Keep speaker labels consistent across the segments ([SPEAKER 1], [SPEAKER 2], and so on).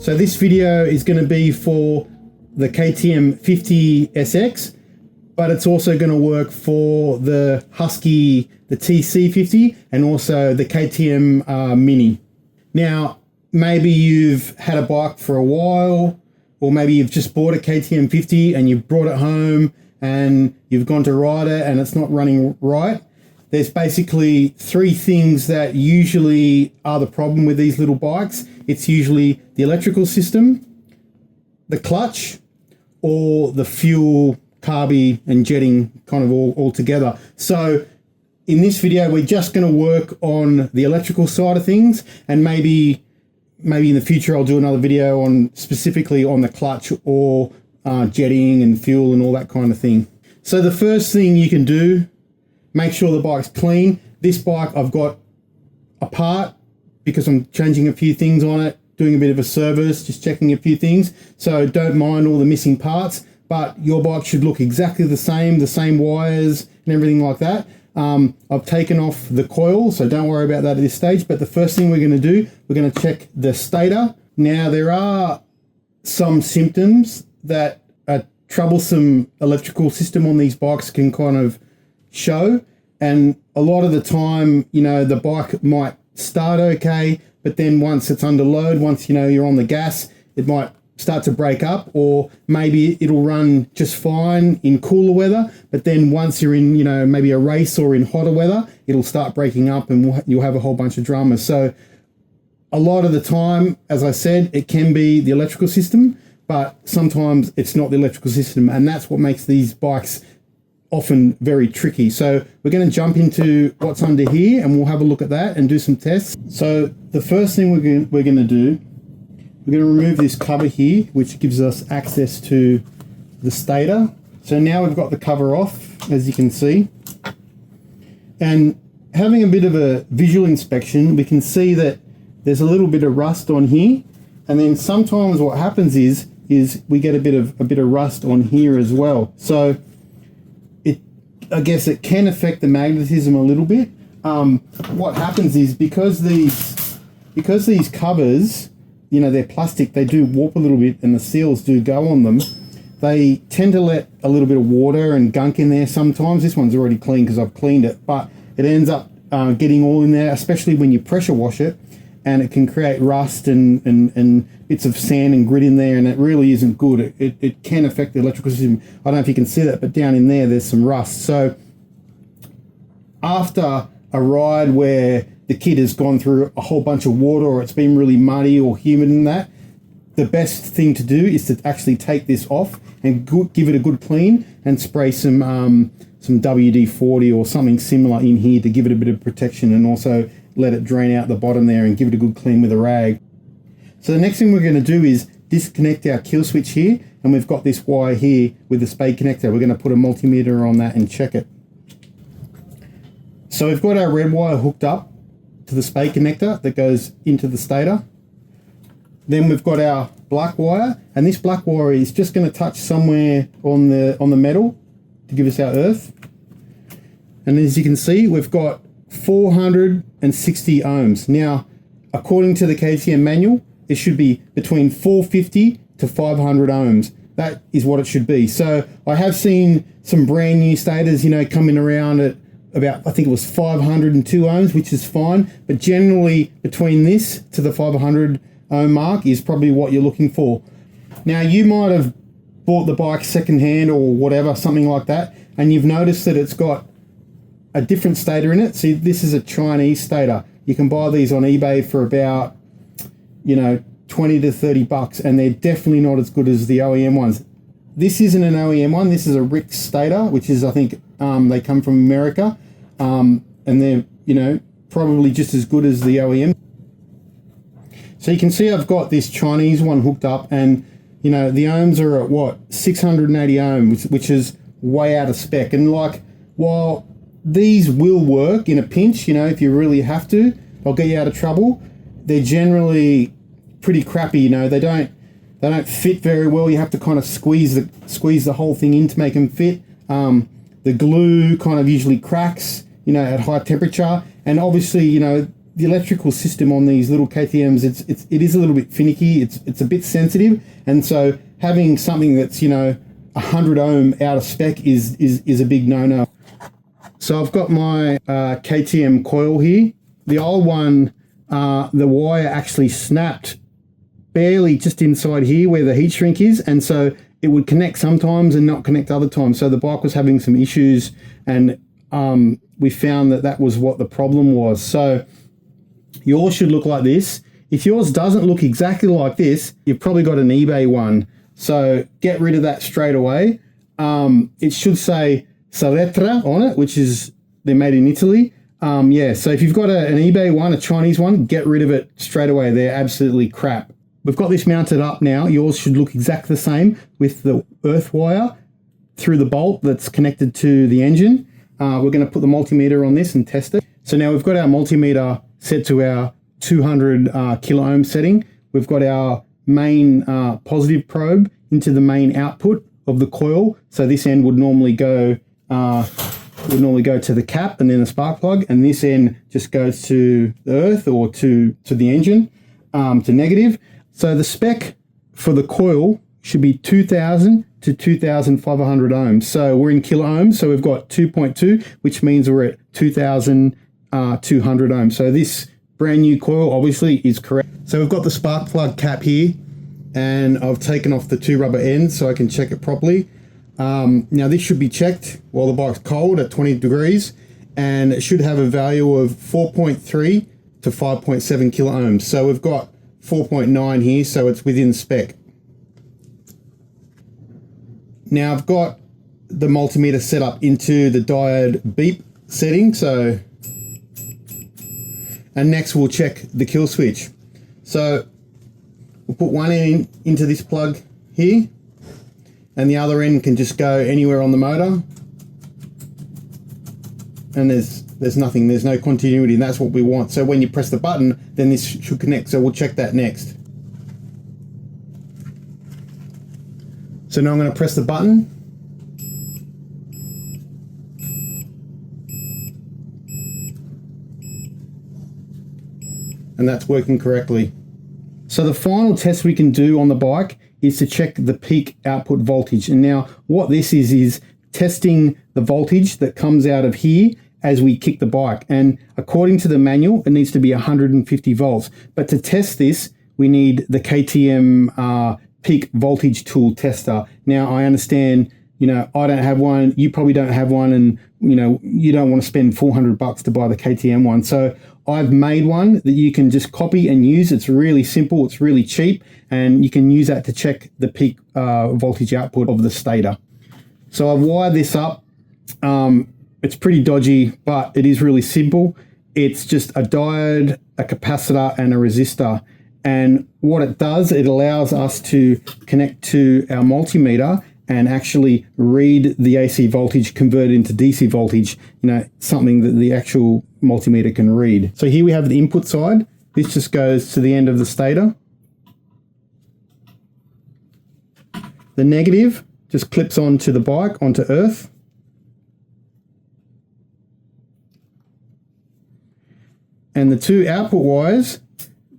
[SPEAKER 1] So this video is going to be for the KTM 50SX, but it's also going to work for the Husky, the TC50, and also the KTM Mini. Now, maybe you've had a bike for a while, or maybe you've just bought a KTM 50 and you've brought it home and you've gone to ride it and it's not running right. There's basically three things that usually are the problem with these little bikes. It's usually the electrical system, the clutch, or the fuel, carby and jetting kind of all together. So in this video, we're just going to work on the electrical side of things, and maybe in the future I'll do another video on specifically on the clutch or jetting and fuel and all that kind of thing. So the first thing you can do, make sure the bike's clean. This bike I've got apart because I'm changing a few things on it, doing a bit of a service, just checking a few things. So don't mind all the missing parts, but your bike should look exactly the same wires and everything like that. I've taken off the coil, so don't worry about that at this stage. But the first thing we're going to do, we're going to check the stator. Now, there are some symptoms that a troublesome electrical system on these bikes can kind of show. And a lot of the time, you know, the bike might start okay, but then once it's under load, once, you know, you're on the gas, it might start to break up, or maybe it'll run just fine in cooler weather, but then once you're in, you know, maybe a race or in hotter weather, it'll start breaking up and you'll have a whole bunch of drama. So a lot of the time, as I said, it can be the electrical system, but sometimes it's not the electrical system, and that's what makes these bikes often very tricky. So we're going to jump into what's under here and we'll have a look at that and do some tests. So the first thing we're going to do, we're going to remove this cover here, which gives us access to the stator. So now we've got the cover off, as you can see. And having a bit of a visual inspection, we can see that there's a little bit of rust on here. And then sometimes what happens is we get a bit of rust on here as well. So I guess it can affect the magnetism a little bit. What happens is because these covers, you know, they're plastic, they do warp a little bit and the seals do go on them. They tend to let a little bit of water and gunk in there sometimes. This one's already clean because I've cleaned it, but it ends up getting all in there, especially when you pressure wash it, and it can create rust and bits of sand and grit in there, and it really isn't good. It can affect the electrical system. I don't know if you can see that, but down in there's some rust. So after a ride where the kid has gone through a whole bunch of water, or it's been really muddy or humid and that, the best thing to do is to actually take this off and give it a good clean and spray some WD-40 or something similar in here to give it a bit of protection, and also let it drain out the bottom there and give it a good clean with a rag. So the next thing we're going to do is disconnect our kill switch here, and we've got this wire here with the spade connector. We're going to put a multimeter on that and check it. So we've got our red wire hooked up to the spade connector that goes into the stator. Then we've got our black wire, and this black wire is just going to touch somewhere on the metal to give us our earth. And as you can see, we've got 460 ohms. Now, according to the KTM manual, it should be between 450 to 500 ohms. That is what it should be. So I have seen some brand new stators, you know, coming around at about, I think it was 502 ohms, which is fine. But generally between this to the 500 ohm mark is probably what you're looking for. Now, you might have bought the bike secondhand or whatever, something like that, and you've noticed that it's got a different stator in it. See, this is a Chinese stator. You can buy these on eBay for about, you know, 20 to 30 bucks, and they're definitely not as good as the OEM ones. This isn't an OEM one. This is a Rick stator, which is, I think, they come from America, and they're, you know, probably just as good as the OEM. So you can see I've got this Chinese one hooked up, and, you know, the ohms are at what, 680 ohms, which is way out of spec. And like, while these will work in a pinch, you know, if you really have to, they'll get you out of trouble, they're generally pretty crappy, you know. They don't fit very well. You have to kind of squeeze the whole thing in to make them fit. The glue kind of usually cracks, you know, at high temperature, and obviously, you know, the electrical system on these little KTMs, it is a little bit finicky. It's a bit sensitive, and so having something that's 100 ohm out of spec is a big no-no. So I've got my KTM coil here. The old one, the wire actually snapped barely just inside here where the heat shrink is, and so it would connect sometimes and not connect other times. So the bike was having some issues, and we found that was what the problem was. So yours should look like this. If yours doesn't look exactly like this, you've probably got an eBay one. So get rid of that straight away. It should say Saletra on it, which is they're made in Italy. Yeah, so if you've got an eBay one, a Chinese one, get rid of it straight away. They're absolutely crap. We've got this mounted up now. Yours should look exactly the same with the earth wire through the bolt that's connected to the engine. We're going to put the multimeter on this and test it. So now we've got our multimeter set to our 200 kilo ohm setting. We've got our main positive probe into the main output of the coil. So this end would normally go to the cap and then the spark plug, and this end just goes to the earth or to the engine, to negative. So the spec for the coil should be 2000 to 2500 ohms. So we're in kilo ohms, so we've got 2.2, which means we're at 2200 ohms. So this brand new coil obviously is correct. So we've got the spark plug cap here, and I've taken off the two rubber ends so I can check it properly. Now this should be checked while the bike's cold at 20 degrees, and it should have a value of 4.3 to 5.7 kilo ohms. So we've got 4.9 here, so it's within spec. Now I've got the multimeter set up into the diode beep setting, and next we'll check the kill switch. So we'll put one end into this plug here, and the other end can just go anywhere on the motor, and there's nothing, there's no continuity, and that's what we want. So when you press the button, then this should connect. So we'll check that next. So now I'm going to press the button, and that's working correctly. So the final test we can do on the bike is to check the peak output voltage. And now what this is testing the voltage that comes out of here as we kick the bike. And according to the manual, it needs to be 150 volts. But to test this, we need the KTM peak voltage tool tester. Now I understand, I don't have one, you probably don't have one, and you don't want to spend $400 to buy the KTM one. So I've made one that you can just copy and use. It's really simple, it's really cheap, and you can use that to check the peak voltage output of the stator. So I've wired this up. It's pretty dodgy, but it is really simple. It's just a diode, a capacitor, and a resistor. And what it does, it allows us to connect to our multimeter and actually read the AC voltage, convert it into DC voltage, something that the actual multimeter can read. So here we have the input side. This just goes to the end of the stator. The negative just clips onto the bike, onto earth. And the two output wires,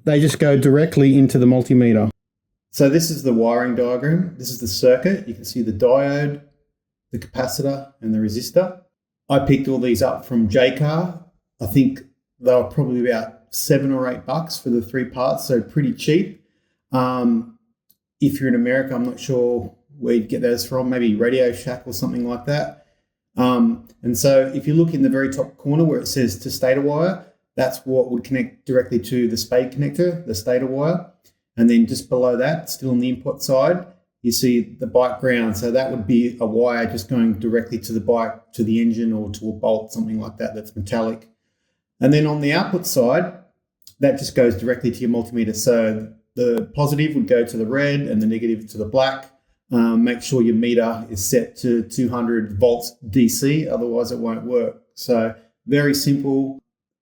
[SPEAKER 1] they just go directly into the multimeter. So this is the wiring diagram. This is the circuit. You can see the diode, the capacitor, and the resistor. I picked all these up from J-Car. I think they were probably about $7 or $8 for the 3 parts, so pretty cheap. If you're in America, I'm not sure where you'd get those from, maybe Radio Shack or something like that. And so if you look in the very top corner where it says to stator wire, that's what would connect directly to the spade connector, the stator wire. And then just below that, still on the input side, you see the bike ground. So that would be a wire just going directly to the bike, to the engine, or to a bolt, something like that, that's metallic. And then on the output side, that just goes directly to your multimeter. So the positive would go to the red and the negative to the black. Make sure your meter is set to 200 volts DC, otherwise it won't work. So very simple.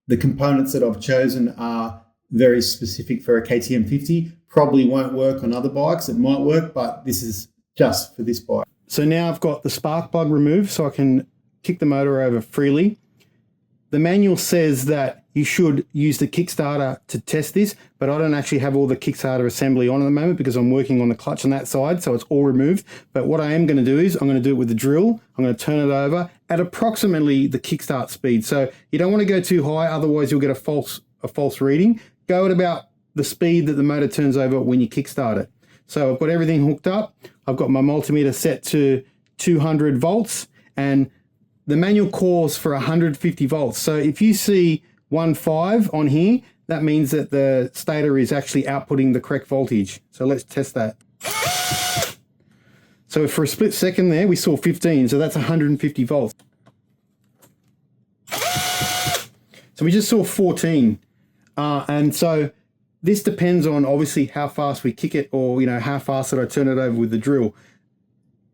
[SPEAKER 1] The components that I've chosen are very specific for a KTM 50. Probably won't work on other bikes. It might work, but this is just for this bike. So now I've got the spark plug removed so I can kick the motor over freely. The manual says that you should use the Kickstarter to test this, but I don't actually have all the Kickstarter assembly on at the moment because I'm working on the clutch on that side, so it's all removed. But what I am going to do is I'm going to do it with the drill. I'm going to turn it over at approximately the kickstart speed. So you don't want to go too high, otherwise you'll get a false reading. Go at about the speed that the motor turns over when you kickstart it. So I've got everything hooked up. I've got my multimeter set to 200 volts, and the manual calls for 150 volts. So if you see 1.5 on here, that means that the stator is actually outputting the correct voltage. So let's test that. So for a split second there, we saw 15, so that's 150 volts. So we just saw 14. And so this depends on obviously how fast we kick it, or how fast did I turn it over with the drill.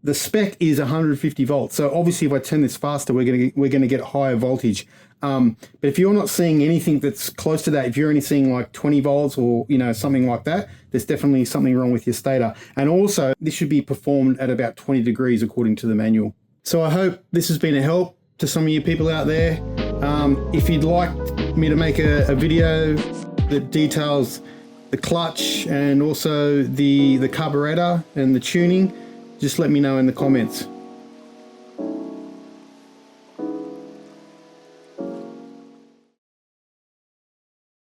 [SPEAKER 1] The spec is 150 volts. So obviously if I turn this faster, we're gonna get higher voltage. But if you're not seeing anything that's close to that, if you're only seeing like 20 volts or something like that, there's definitely something wrong with your stator. And also this should be performed at about 20 degrees according to the manual. So I hope this has been a help to some of you people out there. If you'd like me to make a video that details the clutch and also the carburetor and the tuning, just let me know in the comments.